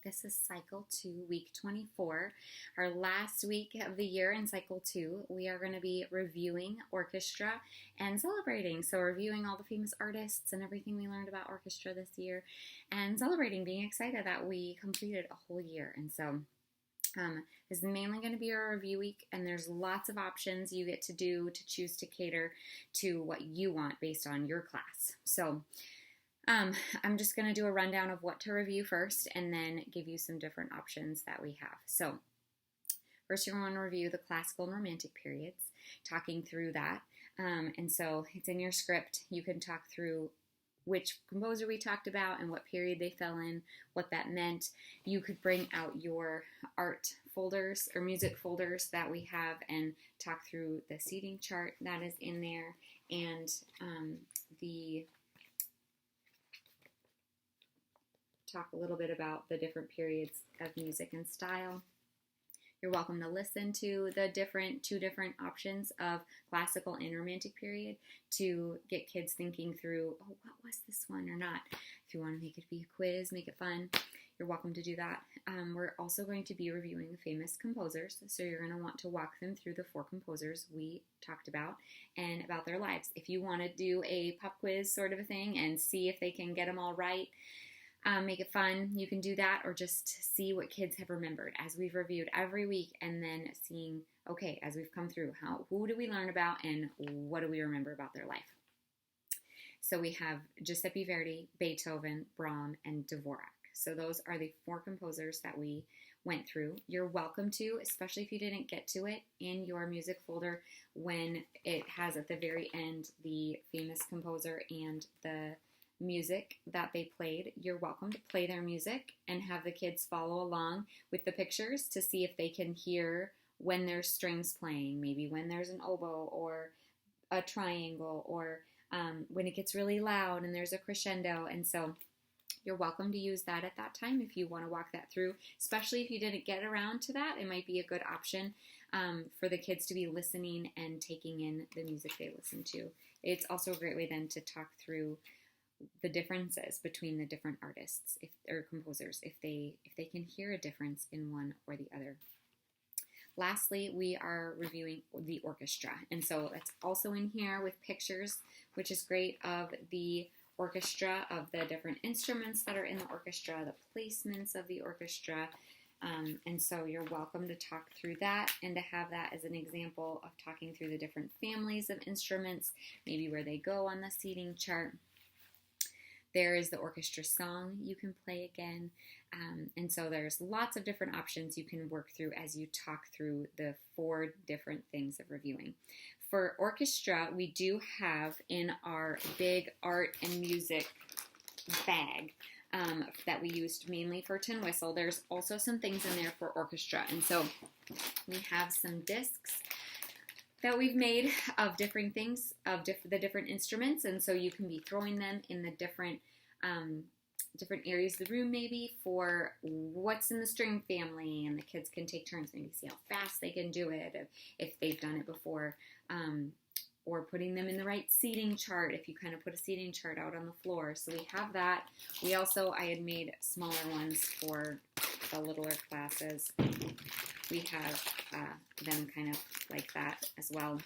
This is Cycle 2, Week 24, our last week of the year in Cycle 2. We are going to be reviewing Orchestra and celebrating. So reviewing all the famous artists and everything we learned about Orchestra this year and celebrating, being excited that we completed a whole year. And so this is mainly going to be our review week, and there's lots of options you get to do to choose to cater to what you want based on your class. So I'm just going to do a rundown of what to review first and then give you some different options that we have. So first you're going to review the classical and romantic periods, talking through that. And so it's in your script. You can talk through which composer we talked about and what period they fell in, what that meant. You could bring out your art folders or music folders that we have and talk through the seating chart that is in there and talk a little bit about the different periods of music and style. You're welcome to listen to the two different options of classical and romantic period to get kids thinking through, oh, what was this one or not? If you want to make it be a quiz, make it fun, you're welcome to do that. We're also going to be reviewing the famous composers, so you're going to want to walk them through the 4 composers we talked about and about their lives. If you want to do a pop quiz sort of a thing and see if they can get them all right, make it fun, you can do that, or just see what kids have remembered as we've reviewed every week and then seeing, okay, as we've come through, who do we learn about and what do we remember about their life? So we have Giuseppe Verdi, Beethoven, Brahms, and Dvorak. So those are the 4 composers that we went through. You're welcome to, especially if you didn't get to it, in your music folder when it has at the very end the famous composer and the music that they played. You're welcome to play their music and have the kids follow along with the pictures to see if they can hear when there's strings playing, maybe when there's an oboe or a triangle, or when it gets really loud and there's a crescendo. And so you're welcome to use that at that time if you want to walk that through, especially if you didn't get around to that. It might be a good option for the kids to be listening and taking in the music they listen to. It's also a great way then to talk through the differences between the different artists or composers, if they can hear a difference in one or the other. Lastly, we are reviewing the orchestra, and so that's also in here with pictures, which is great, of the orchestra, of the different instruments that are in the orchestra, the placements of the orchestra, and so you're welcome to talk through that and to have that as an example of talking through the different families of instruments, maybe where they go on the seating chart. There is the orchestra song you can play again. And so there's lots of different options you can work through as you talk through the 4 different things of reviewing. For orchestra, we do have in our big art and music bag that we used mainly for tin whistle, there's also some things in there for orchestra. And so we have some discs that we've made of different things, of the different instruments, and so you can be throwing them in the different areas of the room, maybe for what's in the string family, and the kids can take turns, maybe see how fast they can do it if they've done it before, or putting them in the right seating chart if you kind of put a seating chart out on the floor. So we have that. We also, I had made smaller ones for the littler classes. We have them kind of like that as well,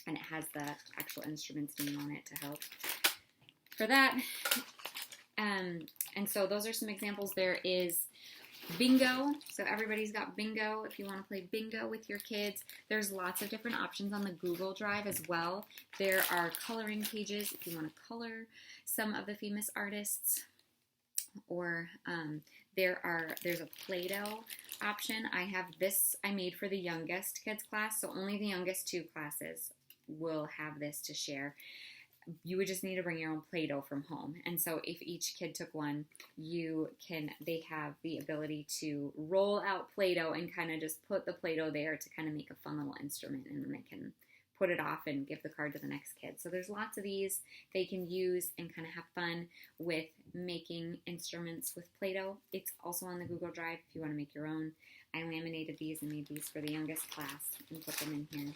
and it has the actual instrument's name on it to help for that. And so those are some examples. There is bingo, so everybody's got bingo. If you want to play bingo with your kids, there's lots of different options on the Google Drive as well. There are coloring pages if you want to color some of the famous artists, or there's a Play-Doh option. I have this I made for the youngest kids class, so only the youngest 2 classes will have this to share. You would just need to bring your own Play-Doh from home. And so if each kid took one, they have the ability to roll out Play-Doh and kind of just put the Play-Doh there to kind of make a fun little instrument, and then they can put it off and give the card to the next kid. So there's lots of these they can use and kind of have fun with making instruments with Play-Doh. It's also on the Google Drive if you want to make your own. I laminated these and made these for the youngest class and put them in here,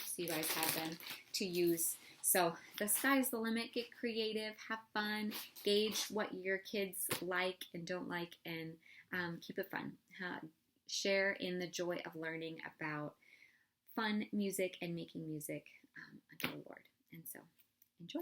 so you guys have them to use So the sky's the limit. Get creative, have fun, gauge what your kids like and don't like, and keep it fun. Share in the joy of learning about fun music and making music unto the Lord. And so enjoy.